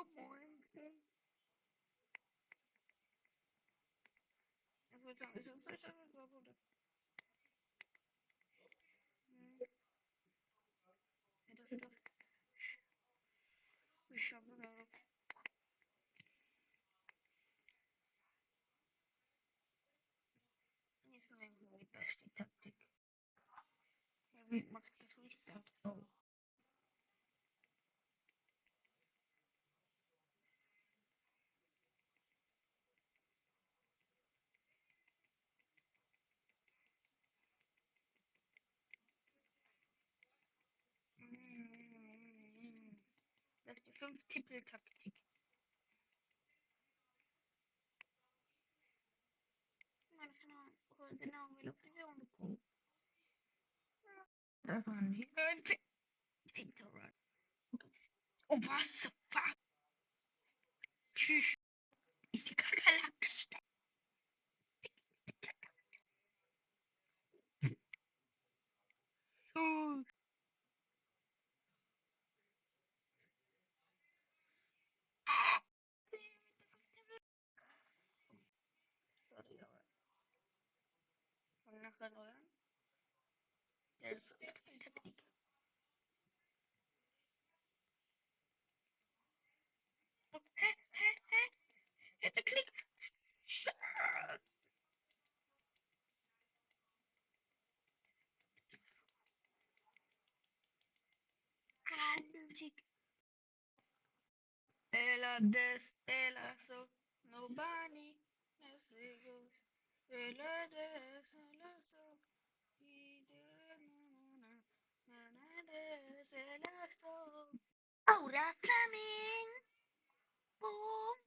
Moinsen. Ich würde sagen, ist es sicher, oder? Ja, das ist doch. Ich habe da. Ist nicht die beste Taktik. Ja, wie macht das Restart? Oh. Das ist die 5-Tippel-Taktik. Meine Kinder genau wie auf die Währung bekommen. Das war nicht ein Pinterrun. Oh, was? Fuck. Tschüss. Ist die Kakerlake. Sorry, aber. Und nachher neuern. Der 5-Tippel-Taktik. Hätte Klick. Musik. Ela des, ela so. Nobody. Ela des, ela so. Ela so. Aura Flaming. Boom.